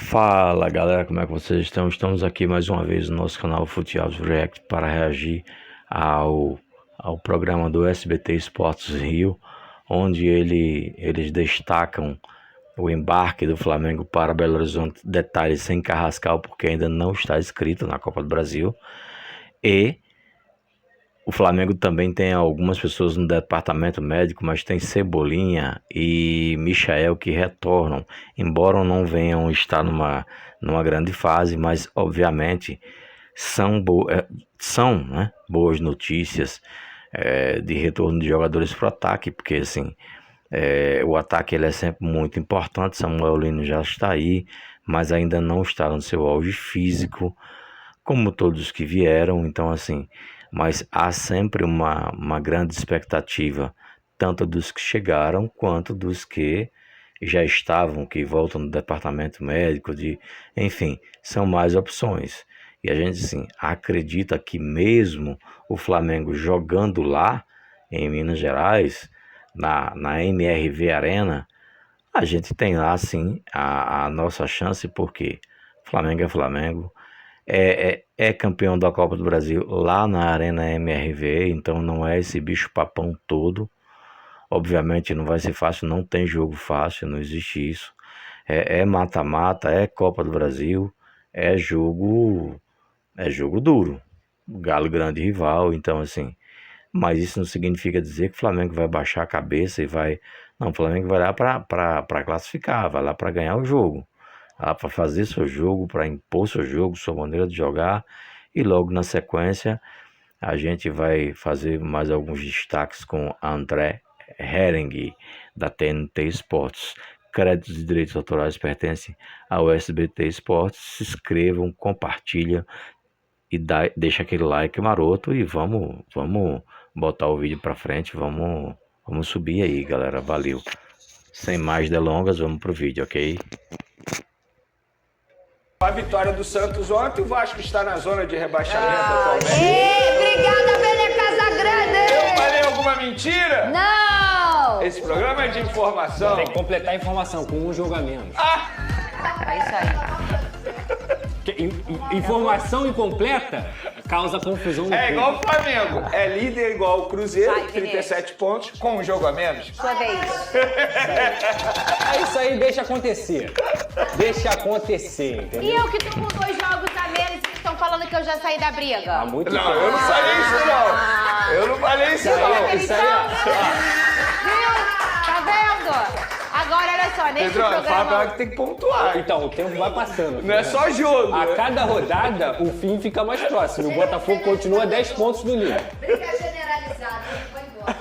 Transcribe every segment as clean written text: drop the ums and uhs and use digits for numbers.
Fala galera, como é que vocês estão? Estamos aqui mais uma vez no nosso canal Futiados React para reagir ao programa do SBT Esportes Rio, onde eles destacam o embarque do Flamengo para Belo Horizonte, detalhes sem Carrascal, porque ainda não está inscrito na Copa do Brasil. E o Flamengo também tem algumas pessoas no departamento médico, mas tem Cebolinha e Michael que retornam, embora não venham estar numa grande fase, mas obviamente são boas notícias de retorno de jogadores para o ataque, porque assim, o ataque ele é sempre muito importante. Samuel Lino já está aí, mas ainda não está no seu auge físico, como todos que vieram, então assim, mas há sempre uma grande expectativa, tanto dos que chegaram, quanto dos que já estavam, que voltam do departamento médico, enfim, são mais opções. E a gente, sim, acredita que mesmo o Flamengo jogando lá, em Minas Gerais, na MRV Arena, a gente tem lá, sim, a nossa chance, porque Flamengo é Flamengo. É campeão da Copa do Brasil lá na Arena MRV, então não é esse bicho papão todo. Obviamente não vai ser fácil, não tem jogo fácil, não existe isso. É mata-mata, é Copa do Brasil, é jogo duro. Galo grande rival, então assim. Mas isso não significa dizer que o Flamengo vai baixar a cabeça e vai. Não, o Flamengo vai lá para classificar, vai lá para ganhar o jogo, para fazer seu jogo, para impor seu jogo, sua maneira de jogar. E logo na sequência a gente vai fazer mais alguns destaques com André Hering, da TNT Esportes. Créditos e direitos autorais pertencem ao SBT Esportes. Se inscrevam, compartilhem e deixa aquele like maroto e vamos botar o vídeo para frente, vamos subir aí, galera. Valeu. Sem mais delongas, vamos pro vídeo, ok? A vitória do Santos ontem, o Vasco está na zona de rebaixamento atualmente. Obrigada, Belê Casagrande! Eu falei alguma mentira? Não! Esse programa é de informação. Tem que completar a informação com um jogo a menos. É isso aí. Informação incompleta causa confusão no É povo. igual o Flamengo. É líder igual o Cruzeiro, Vai, 37 pontos, com um jogo a menos. Sua vez. É isso aí, deixa acontecer. Deixa acontecer, E entendeu? eu que tô com 2 jogos a menos e vocês estão falando que eu já saí da briga? Há muito Não, tempo. eu não falei isso não. Eu não falei isso não. Isso aí, ó. Viu? Tá vendo? Agora, olha só, nesse Pedro, fala pra ela programa... que tem que pontuar. Então, o tempo vai passando. Não é só jogo. A cada rodada, o fim fica mais próximo. O Botafogo continua 10 pontos do líder. Briga generalizada, vai embora.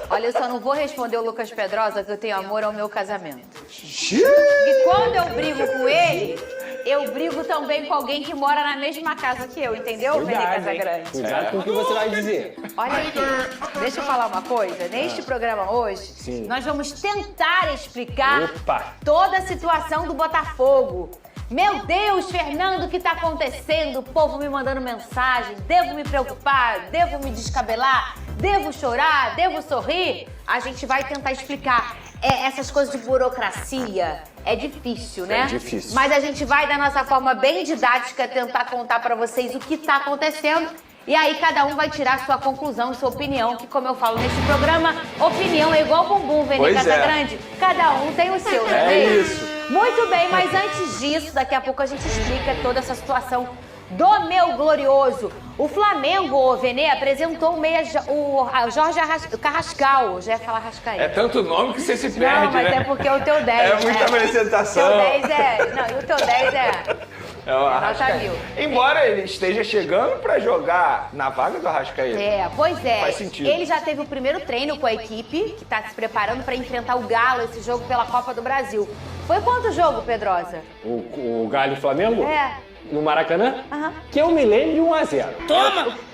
Olha, eu só não vou responder o Lucas Pedrosa que eu tenho amor ao meu casamento. E quando eu brigo com ele, eu brigo também com alguém que mora na mesma casa que eu, entendeu, Belê Casagrande? Cuidado com o que você vai dizer. Olha aqui, deixa eu falar uma coisa. Neste programa hoje, Sim. nós vamos tentar explicar Opa. toda a situação do Botafogo. Meu Deus, Fernando, o que tá acontecendo? O povo me mandando mensagem. Devo me preocupar? Devo me descabelar? Devo chorar? Devo sorrir? A gente vai tentar explicar. Essas coisas de burocracia é difícil, né? É difícil. Mas a gente vai, da nossa forma bem didática, tentar contar pra vocês o que tá acontecendo. E aí cada um vai tirar sua conclusão, sua opinião, que como eu falo nesse programa, opinião é igual bumbum, Vene Pois é. Casagrande. Cada um tem o seu, não É mesmo? isso. Muito bem, mas antes disso, daqui a pouco a gente explica toda essa situação do meu glorioso. O Flamengo, o Vene, apresentou o Jorge Carrascal. Eu já ia falar É Rascaeta. tanto nome que você se perde, Não, mas né? é porque é o teu 10, É muita né? apresentação. O teu 10 é... Não, e o teu 10 é... É o Arrascaeta. mil. Embora ele esteja chegando pra jogar na vaga do Arrascaeta. Pois é. Faz sentido. Ele já teve o primeiro treino com a equipe, que tá se preparando para enfrentar o Galo, esse jogo pela Copa do Brasil. Foi quanto jogo, Pedrosa? O Galo e o Flamengo? É. No Maracanã? Aham. Que eu me lembro de 1 a 0.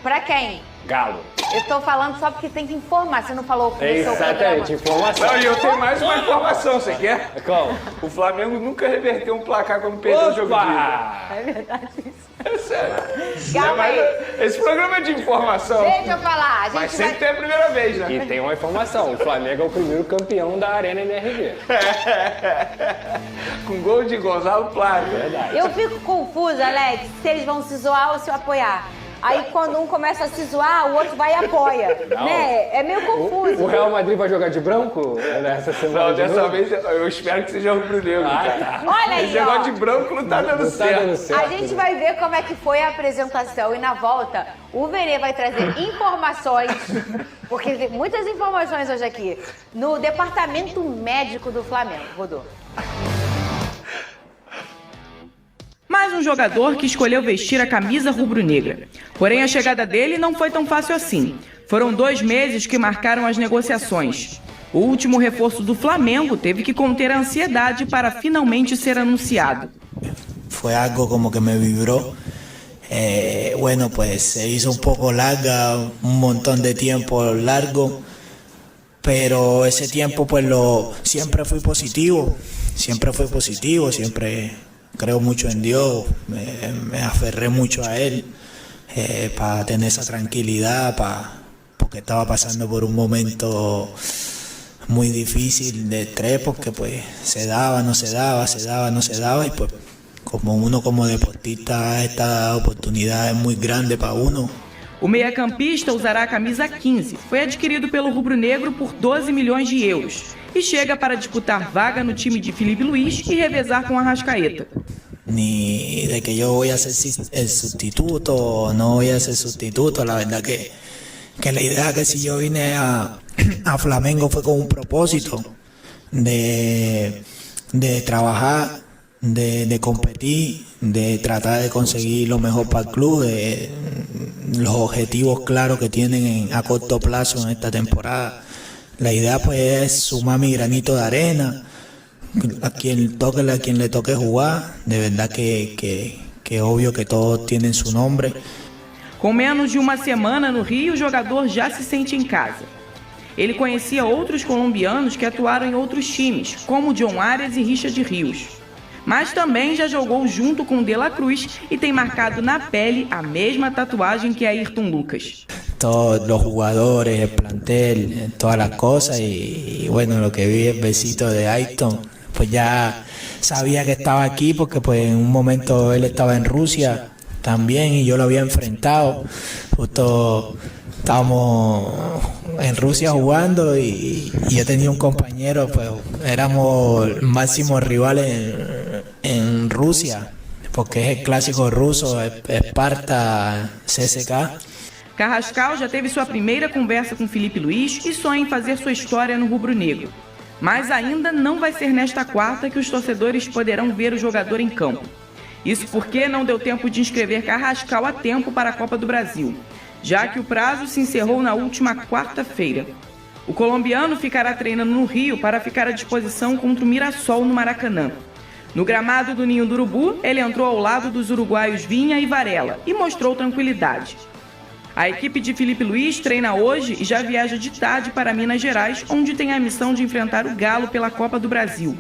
Pra quem? Galo. Eu tô falando só porque tem que informar. Você não falou com o seu Exatamente, informação. Não, e eu tenho mais uma informação, você quer? Qual? O Flamengo nunca reverteu um placar quando perdeu o jogo de ida. É verdade isso. É sério. Calma aí. Esse programa é de informação. Deixa eu falar. A gente Mas sempre tem a primeira vez, né? E tem uma informação, o Flamengo é o primeiro campeão da Arena MRV. Com gol de Gonzalo Plata. Verdade. Eu fico confusa, Alex, se eles vão se zoar ou se apoiar. Aí quando um começa a se zoar, o outro vai e apoia. Né? É meio confuso. O Real Madrid vai jogar de branco nessa semana? Não, dessa vez eu espero que seja rubro-negro, cara. Tá. Olha aí, Esse ó. negócio de branco não tá dando certo. A gente vai ver como é que foi a apresentação e na volta o Vene vai trazer informações, porque tem muitas informações hoje aqui, no departamento médico do Flamengo. Rodou. Mais um jogador que escolheu vestir a camisa rubro-negra. Porém, a chegada dele não foi tão fácil assim. Foram 2 meses que marcaram as negociações. O último reforço do Flamengo teve que conter a ansiedade para finalmente ser anunciado. Fue algo como que me vibró. Bueno, pues se hizo un poco larga, un montón de tiempo largo, pero ese tiempo pues siempre fui positivo, siempre creo mucho en Dios, me aferré mucho a Él para tener esa tranquilidad, porque estaba pasando por un momento muy difícil de estrés, porque pues se daba, no se daba, y pues como uno como deportista esta oportunidad es muy grande para uno. O meia-campista usará a camisa 15. Foi adquirido pelo rubro-negro por 12 milhões de euros. E chega para disputar vaga no time de Felipe Luís e revezar com Arrascaeta. Ni de que yo voy a ser el sustituto o no voy a ser sustituto, la verdad que la idea que si yo vine a Flamengo fue con un propósito de trabajar, de competir, de tratar de conseguir lo mejor para el club, de los objetivos claros que tienen a corto plazo en esta temporada. La idea pues es sumar mi granito de arena, a quien le toque jugar, de verdad que obvio que todos tienen su nombre. Com menos de uma semana no Rio, o jogador já se sente em casa. Ele conhecia outros colombianos que atuaram em outros times, como John Arias e Richard Rios. Mas também já jogou junto com De La Cruz e tem marcado na pele a mesma tatuagem que Ayrton Lucas. Todos los jugadores, el plantel, todas las cosas y bueno, lo que vi el besito de Ayrton, pues ya sabía que estaba aquí porque pues en un momento él estaba en Rusia también y yo lo había enfrentado. Justo estábamos en Rusia jugando y yo tenía un compañero, pues éramos máximos rivales en Rusia, porque es el clásico ruso, Esparta, CSKA. Carrascal já teve sua primeira conversa com Felipe Luís e sonha em fazer sua história no rubro-negro. Mas ainda não vai ser nesta quarta que os torcedores poderão ver o jogador em campo. Isso porque não deu tempo de inscrever Carrascal a tempo para a Copa do Brasil, já que o prazo se encerrou na última quarta-feira. O colombiano ficará treinando no Rio para ficar à disposição contra o Mirassol no Maracanã. No gramado do Ninho do Urubu, ele entrou ao lado dos uruguaios Vinha e Varela e mostrou tranquilidade. A equipe de Felipe Luís treina hoje e já viaja de tarde para Minas Gerais, onde tem a missão de enfrentar o Galo pela Copa do Brasil.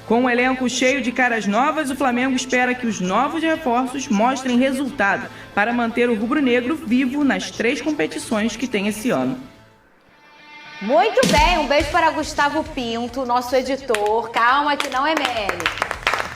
Com o elenco cheio de caras novas, o Flamengo espera que os novos reforços mostrem resultado para manter o rubro-negro vivo nas 3 competições que tem esse ano. Muito bem, um beijo para Gustavo Pinto, nosso editor. Calma que não é meme.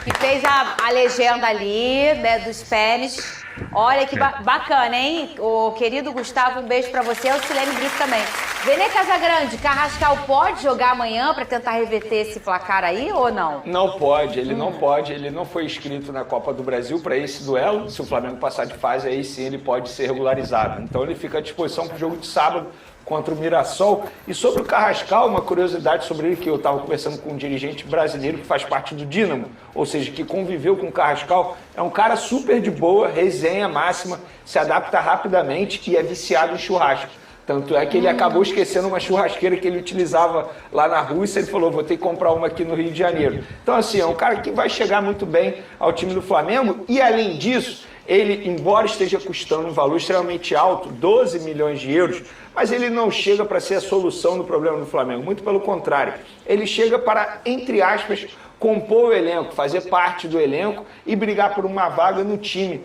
Que fez a legenda ali, né, do Spanish. Olha que bacana, hein? O querido Gustavo, um beijo pra você. O Silene Brito também. Vene Casagrande, Carrascal pode jogar amanhã pra tentar reverter esse placar aí ou não? Não pode, ele não pode. Ele não foi inscrito na Copa do Brasil para esse duelo. Se o Flamengo passar de fase, aí sim ele pode ser regularizado. Então ele fica à disposição para o jogo de sábado contra o Mirassol. E sobre o Carrascal, uma curiosidade sobre ele que eu estava conversando com um dirigente brasileiro que faz parte do Dínamo, ou seja, que conviveu com o Carrascal, é um cara super de boa, resenha máxima, se adapta rapidamente e é viciado em churrasco. Tanto é que ele acabou esquecendo uma churrasqueira que ele utilizava lá na Rússia. Ele falou, vou ter que comprar uma aqui no Rio de Janeiro. Então, assim, é um cara que vai chegar muito bem ao time do Flamengo. E, além disso, Ele, embora esteja custando um valor extremamente alto, 12 milhões de euros, mas ele não chega para ser a solução do problema do Flamengo, muito pelo contrário. Ele chega para, entre aspas, compor o elenco, fazer parte do elenco e brigar por uma vaga no time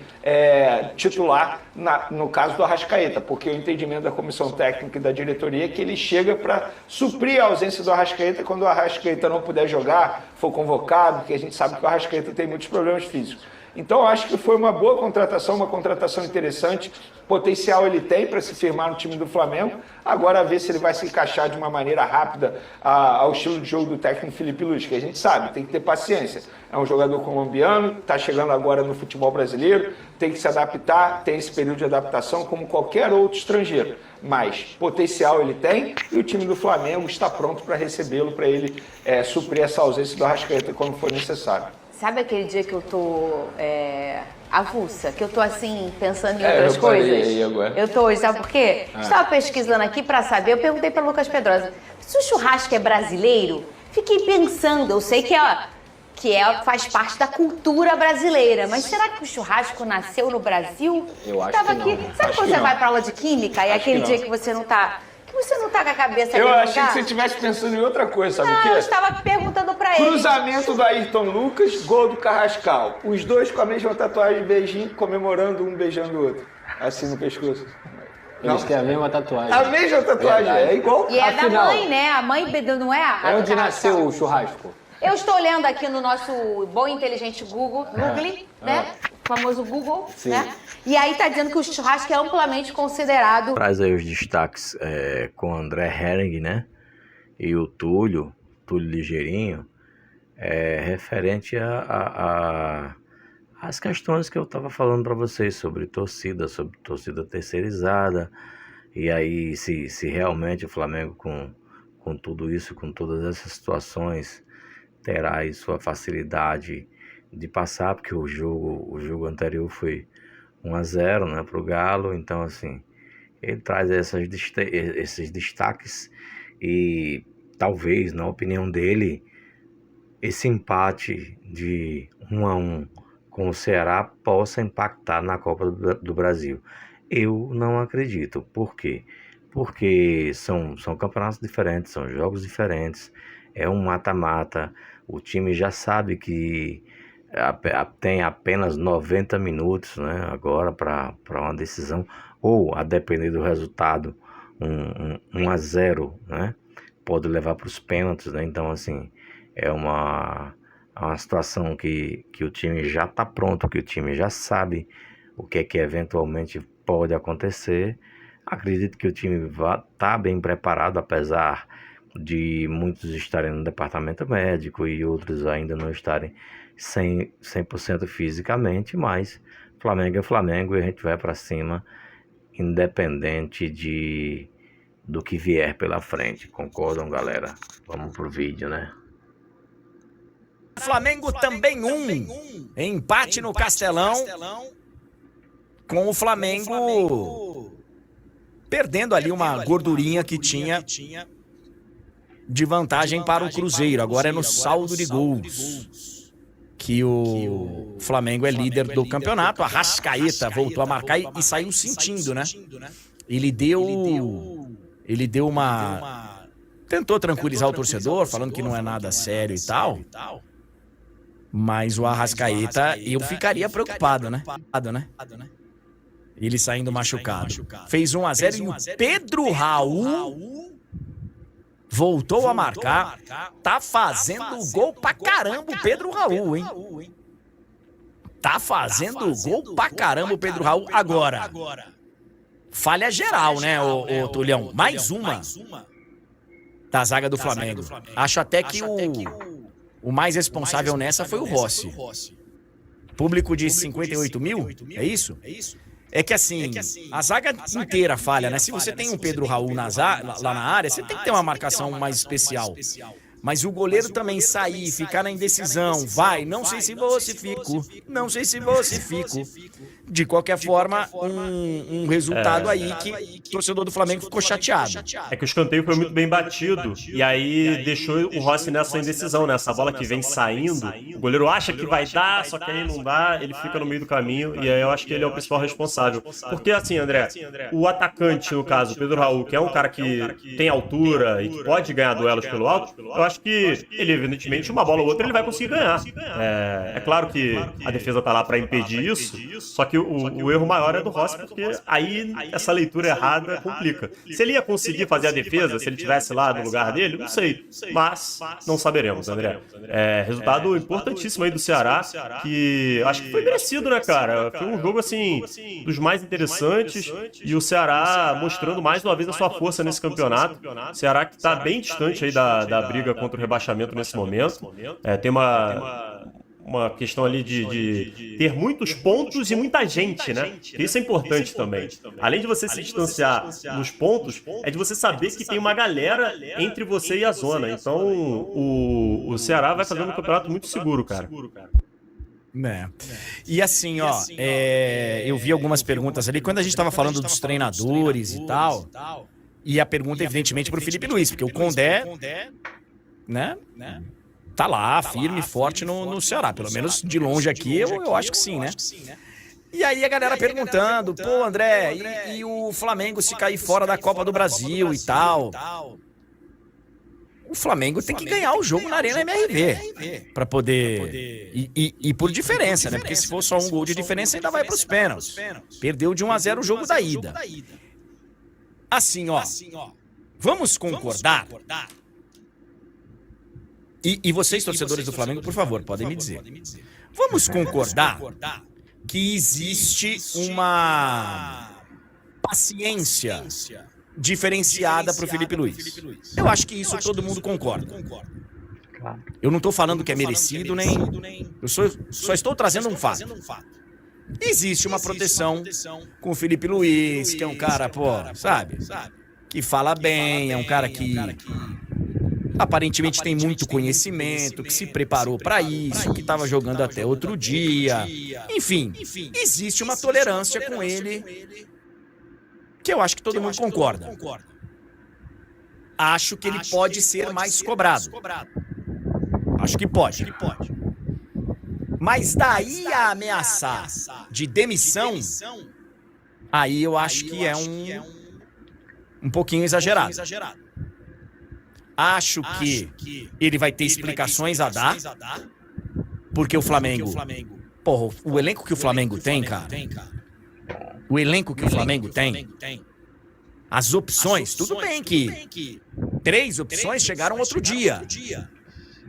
titular, no caso do Arrascaeta, porque o entendimento da comissão técnica e da diretoria é que ele chega para suprir a ausência do Arrascaeta quando o Arrascaeta não puder jogar, for convocado, porque a gente sabe que o Arrascaeta tem muitos problemas físicos. Então, acho que foi uma boa contratação, uma contratação interessante. Potencial ele tem para se firmar no time do Flamengo. Agora, ver se ele vai se encaixar de uma maneira rápida ao estilo de jogo do técnico Filipe Luís, que a gente sabe, tem que ter paciência. É um jogador colombiano, está chegando agora no futebol brasileiro, tem que se adaptar, tem esse período de adaptação como qualquer outro estrangeiro. Mas potencial ele tem e o time do Flamengo está pronto para recebê-lo, para ele suprir essa ausência do Arrascaeta quando for necessário. Sabe aquele dia que eu tô avulsa, que eu tô assim, pensando em outras coisas? Aí agora. Eu tô hoje, sabe por quê? Estava pesquisando aqui pra saber, eu perguntei pra Lucas Pedrosa, se o churrasco é brasileiro, fiquei pensando, eu sei que faz parte da cultura brasileira, mas será que o churrasco nasceu no Brasil? Eu acho Tava que aqui. não. Sabe quando você vai pra aula de química e aquele dia que você não tá com a cabeça Eu ali no achei lugar? que você estivesse pensando em outra coisa, sabe o Não, quê? eu estava perguntando pra ele. Cruzamento do Ayrton Lucas, gol do Carrascal. Os dois com a mesma tatuagem de beijinho, comemorando um beijando o outro. Assim no pescoço. Eles têm a mesma tatuagem. A mesma tatuagem, é igual. E é da Afinal, mãe, né? A mãe não é a É onde Carrascal. nasceu o churrasco. Eu estou olhando aqui no nosso bom e inteligente Google, né? O famoso Google, né? E aí tá dizendo que o churrasco é amplamente considerado... Traz aí os destaques com o André Hering, né? E o Túlio Ligeirinho, referente às questões que eu estava falando para vocês sobre torcida terceirizada. E aí, se realmente o Flamengo, com tudo isso, com todas essas situações, terá aí sua facilidade de passar, porque o jogo anterior foi 1-0, né, para o Galo. Então, assim, ele traz esses destaques e talvez, na opinião dele, esse empate de 1-1 com o Ceará possa impactar na Copa do Brasil. Eu não acredito. Por quê? Porque são campeonatos diferentes, são jogos diferentes, é um mata-mata. O time já sabe que tem apenas 90 minutos, né, agora para uma decisão, ou a depender do resultado, 1-0, né, pode levar para os pênaltis, né? Então, assim, é uma situação que o time já está pronto, que o time já sabe o que eventualmente pode acontecer. Acredito que o time está bem preparado, apesar de muitos estarem no departamento médico e outros ainda não estarem 100% fisicamente, mas Flamengo é Flamengo e a gente vai para cima, independente do que vier pela frente. Concordam, galera? Vamos pro vídeo, né? Flamengo também empate no Castelão, com o Flamengo perdendo ali uma gordurinha que tinha de vantagem para o Cruzeiro. Agora é no saldo de gols que o Flamengo é líder do campeonato. A Arrascaeta voltou a marcar e saiu sentindo, né? Ele deu uma... Tentou tranquilizar o torcedor, falando que não é nada sério e tal. Mas o Arrascaeta, eu ficaria preocupado, né? Ele saindo machucado. Fez 1-0 e o Pedro Raul voltou a marcar. Tá fazendo gol pra caramba o Pedro Raul, hein? Tá fazendo gol pra caramba o Pedro Raul. Agora, falha geral, né, ô Tulhão? Mais uma da zaga do Flamengo. Acho até que o mais responsável nessa foi o Rossi. Público de 58 mil, é isso? É que assim, a zaga inteira falha, né? Se você tem um Pedro Raul lá na área, você tem que ter uma marcação mais especial. Mas o goleiro também sair, ficar na indecisão, não sei se vou, se fico, não sei se vou, se fico. de qualquer forma, um resultado aí que o torcedor do Flamengo ficou chateado. É que o escanteio foi muito bem batido e aí deixou o Rossi nessa indecisão, né? Essa bola que vem saindo, o goleiro acha que vai dar, só que aí não dá, ele fica no meio do caminho e aí eu acho que ele é o principal responsável. Porque assim, André, o atacante, no caso, o Pedro Raul, que é um cara que tem altura e que pode ganhar duelos pelo alto, eu acho que ele, evidentemente, uma bola ou outra ele vai conseguir ganhar. É claro que a defesa tá lá para impedir isso, só que o erro maior é do Rossi, porque aí essa leitura errada complica. Se ele ia conseguir fazer a defesa, se ele estivesse lá no lugar dele, não sei, mas não saberemos, André. Resultado importantíssimo aí do Ceará, que acho que foi merecido, né, cara? Foi um jogo, assim, dos mais interessantes, e o Ceará mostrando mais uma vez a sua força nesse campeonato. O Ceará que tá bem distante aí da briga contra o rebaixamento nesse momento. Tem uma questão ali de ter muitos pontos e muita gente, né? Isso é importante também. Além de você se distanciar nos pontos, é de você saber que tem uma galera entre você e a zona. Então, o Ceará vai fazendo um campeonato muito seguro, cara. E assim, ó, eu vi algumas perguntas ali, quando a gente tava falando dos treinadores e tal, e a pergunta, evidentemente, pro Felipe Luiz, porque o Condé, né? Tá lá, firme e forte no Ceará. Pelo menos de longe aqui, eu acho que sim, né? E aí a galera perguntando, pô, André, e o Flamengo se cair fora da Copa do Brasil e tal? O Flamengo tem que ganhar o jogo na Arena MRV pra poder... E por diferença, né? Porque se for só um gol de diferença, ainda vai pros pênaltis. Perdeu de 1-0 o jogo da ida. Assim, ó, vamos concordar... E vocês, torcedores do Flamengo, por favor, podem me dizer. Vamos concordar que existe uma paciência diferenciada para o Felipe Luiz. Eu acho que isso todo mundo concorda. Eu não estou falando que é merecido, nem... Eu só estou trazendo um fato. Existe uma proteção com o Felipe Luiz, que é um cara, pô, sabe? Que fala bem, é um cara que... aparentemente tem muito conhecimento, que se preparou para isso, que estava jogando até outro dia. Enfim, existe uma tolerância com ele que eu acho que todo mundo concorda. Acho que ele pode ser mais cobrado. Acho que pode. Mas daí a ameaçar de demissão, aí eu acho que é um pouquinho exagerado. Acho que ele vai ter explicações a dar, porque o Flamengo... Porra, o elenco que o Flamengo tem, cara... O elenco que o Flamengo tem... As opções, tudo bem que 3 opções chegaram outro dia.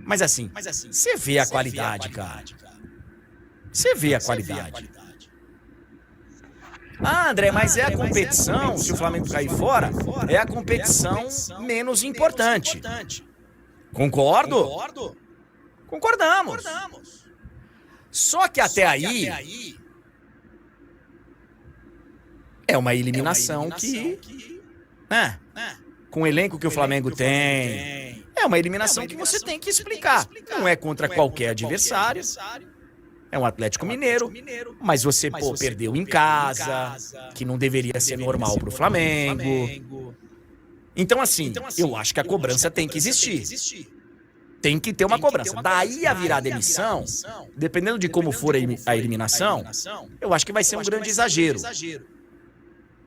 Mas assim, você vê a qualidade, cara. Você vê a qualidade. Ah, André, mas é a competição, se o Flamengo cair fora, é a competição menos importante. Concordo? Concordamos. Só que até aí é uma eliminação que, com o elenco que o Flamengo tem, é uma eliminação que você tem que explicar. Não é contra qualquer adversário. É um Atlético Mineiro, mas você, perdeu em casa, que não deveria ser normal pro Flamengo. Então, assim, eu acho que a cobrança tem que existir. Tem que ter uma cobrança. Daí a virar demissão, dependendo de como for a eliminação, eu acho que vai ser um grande exagero.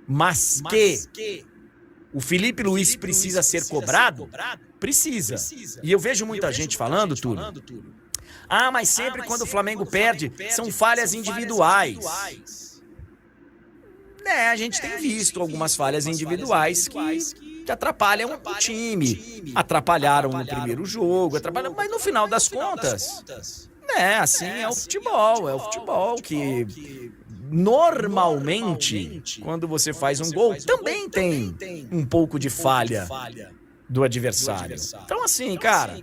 Mas que o Felipe Luiz precisa ser cobrado? Precisa. E eu vejo muita gente falando, Túlio, mas sempre quando o Flamengo perde, são falhas individuais. A gente tem visto algumas falhas individuais que atrapalham o time. Atrapalharam no primeiro jogo, mas no final das contas, assim é o futebol. É o futebol que normalmente, quando você faz um gol, também tem um pouco de falha do adversário. Então assim, cara...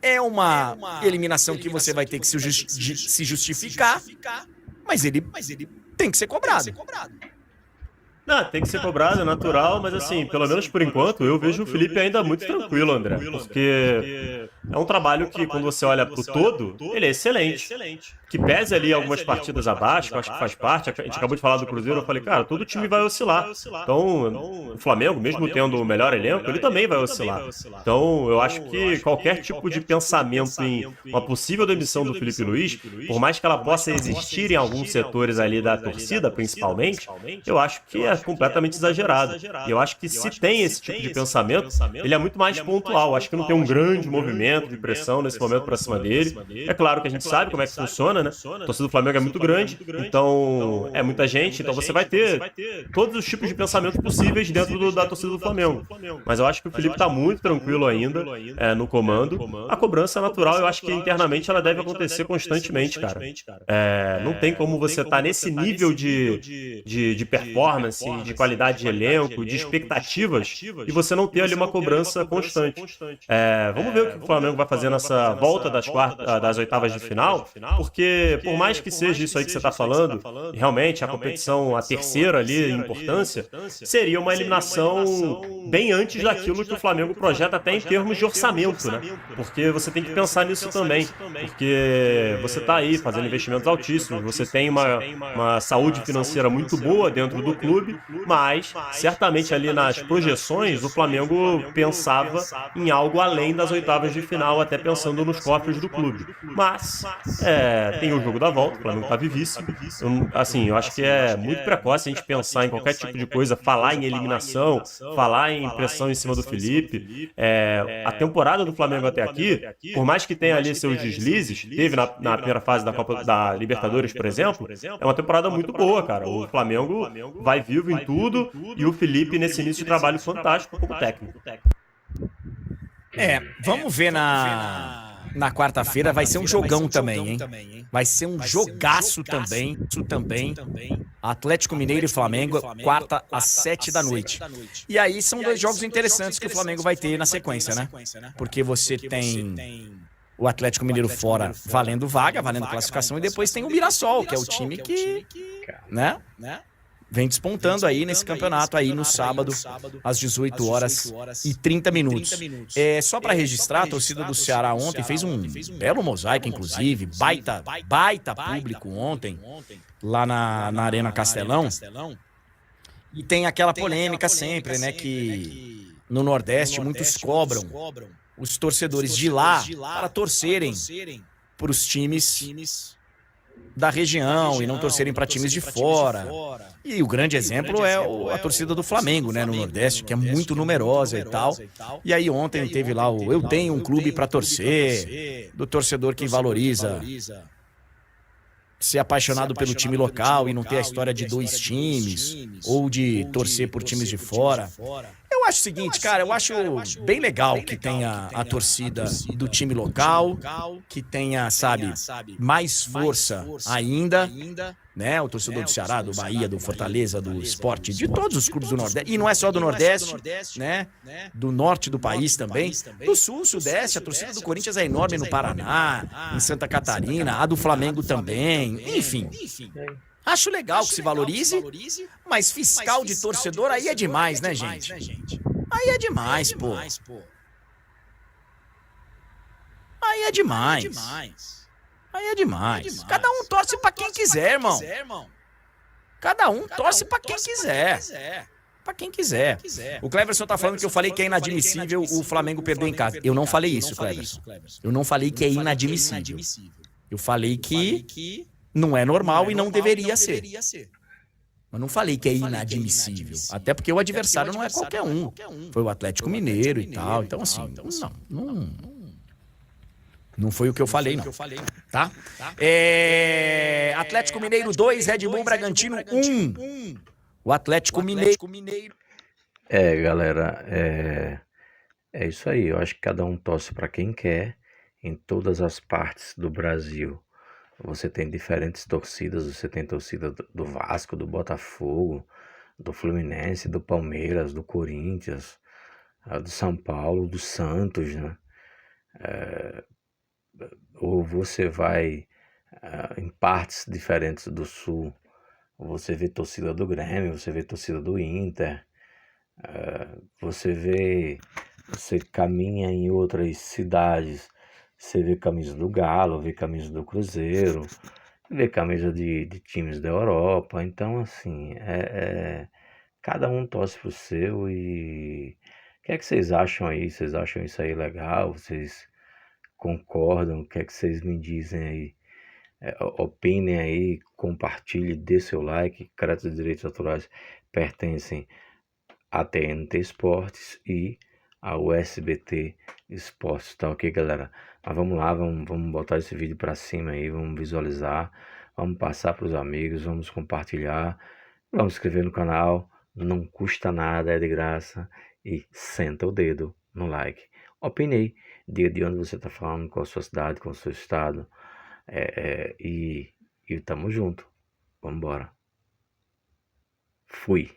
É uma eliminação que você vai ter que se justificar, mas ele tem que ser cobrado. Não, tem que ser cobrado, é natural, mas assim, pelo menos por enquanto, eu vejo o Felipe ainda muito tranquilo, André. Porque é um trabalho que, quando você olha pro todo, ele é excelente. Que pese ali algumas partidas abaixo, que eu acho que faz parte. A gente acabou de falar do Cruzeiro, eu falei, cara, todo time vai oscilar. Então, o Flamengo, mesmo tendo o melhor elenco, ele também vai oscilar. Então, eu acho que qualquer tipo de pensamento em uma possível demissão do Felipe Luiz, por mais que ela possa existir em alguns setores ali da torcida, principalmente, eu acho que é completamente exagerado. E eu acho que se tem esse tipo de pensamento, ele é muito mais pontual. Acho que não tem um grande movimento de pressão nesse momento pra cima dele. É claro que a gente sabe como é que funciona, né? A torcida do Flamengo é muito grande, então é muita gente, então você vai ter todos os tipos de pensamento possíveis dentro da torcida do Flamengo. Mas eu acho que o Felipe tá muito tranquilo ainda no comando. A cobrança natural, eu acho que internamente ela deve acontecer constantemente, cara. Não tem como você tá nesse nível de performance, de qualidade de elenco, de expectativas, e você não ter ali uma cobrança constante. Vamos ver o que o Flamengo vai fazer nessa volta das oitavas de final, porque por mais que seja isso aí que você está falando, realmente a competição, a terceira ali em importância, seria uma eliminação bem antes daquilo que o Flamengo projeta até em termos de orçamento, né? Porque você tem que pensar nisso também, porque você está aí fazendo investimentos altíssimos, você tem uma saúde financeira muito boa dentro do clube, mas certamente ali nas projeções o Flamengo pensava em algo além das oitavas de final, até pensando nos cofres do clube. Mas tem o jogo da volta, o Flamengo tá vivíssimo. Eu acho que é muito precoce a gente pensar em qualquer tipo de coisa, falar em eliminação, falar em pressão em cima do Felipe. A temporada do Flamengo até aqui, por mais que tenha ali seus deslizes, teve na primeira fase da Copa da Libertadores, por exemplo, é uma temporada muito boa, cara. O Flamengo vai vivo em tudo e o Felipe nesse início de trabalho fantástico como técnico. Vamos ver na quarta-feira, vai ser um jogão também, hein? Vai ser um jogaço também. Atlético Mineiro e Flamengo, quarta às 7 da noite. E aí são dois jogos interessantes que o Flamengo vai ter na sequência, né? Porque você tem o Atlético Mineiro fora valendo vaga, valendo classificação, e depois tem o Mirassol, que é o time que, né? Vem despontando aí nesse campeonato aí no sábado, às 18 horas e 30 minutos. Só para registrar, a torcida do Ceará ontem fez um belo mosaico, inclusive, baita público ontem, lá na Arena Castelão. E tem aquela polêmica sempre, né, que no Nordeste muitos cobram os torcedores de lá para torcerem para os times da região e não torcerem para times de fora. E o grande exemplo é a torcida do Flamengo, né, no Nordeste, que é muito numerosa e tal. E aí ontem teve lá o Eu Tenho um Clube para Torcer, do torcedor que valoriza ser apaixonado pelo time local e não ter a história de dois times ou de torcer por times de fora. Eu acho o seguinte, cara, eu acho bem legal que tenha a torcida do time local, que tenha, sabe, mais força ainda, né? O torcedor do Ceará, do Bahia, do Fortaleza, do Sport, de todos os clubes do Nordeste. E não é só do Nordeste, né? Do norte do país também. Do sul, sudeste, a torcida do Corinthians é enorme no Paraná, em Santa Catarina, a do Flamengo também, enfim. Acho legal que se valorize, mas fiscal de torcedor aí é demais, né, gente? Aí é demais, pô. Aí é demais. Aí é demais. Cada um torce pra quem quiser, irmão. Cada um torce pra quem quiser. Pra quem quiser. O Cleverson tá falando que eu falei que é inadmissível o Flamengo perder em casa. Eu não falei isso, Cleverson. Eu não falei que é inadmissível. Eu falei que não é normal e não deveria ser. Eu não falei que é inadmissível. Até porque o adversário não é qualquer um. Foi o Atlético Mineiro e tal. Então, assim, não foi o que eu falei, não. Tá? Atlético Mineiro 2, Red Bull Bragantino 1. O Atlético Mineiro. Galera, é isso aí. Eu acho que cada um torce para quem quer em todas as partes do Brasil. Você tem diferentes torcidas, você tem torcida do Vasco, do Botafogo, do Fluminense, do Palmeiras, do Corinthians, do São Paulo, do Santos, né? Ou você vai em partes diferentes do Sul, você vê torcida do Grêmio, você vê torcida do Inter, você caminha em outras cidades, você vê camisa do Galo, vê camisa do Cruzeiro, vê camisa de times da Europa. Então, assim, cada um torce pro seu. E o que é que vocês acham aí? Vocês acham isso aí legal? Vocês concordam? O que é que vocês me dizem aí? Opinem aí, compartilhe, dê seu like. Créditos de direitos autorais pertencem à TNT Esportes e ao SBT Esportes, tá ok, galera? Mas vamos lá, vamos botar esse vídeo pra cima aí, vamos visualizar, vamos passar pros amigos, vamos compartilhar, vamos se inscrever no canal, não custa nada, é de graça, e senta o dedo no like. Opinei, diga de onde você tá falando, qual a sua cidade, qual o seu estado, e tamo junto, vamos embora. Fui.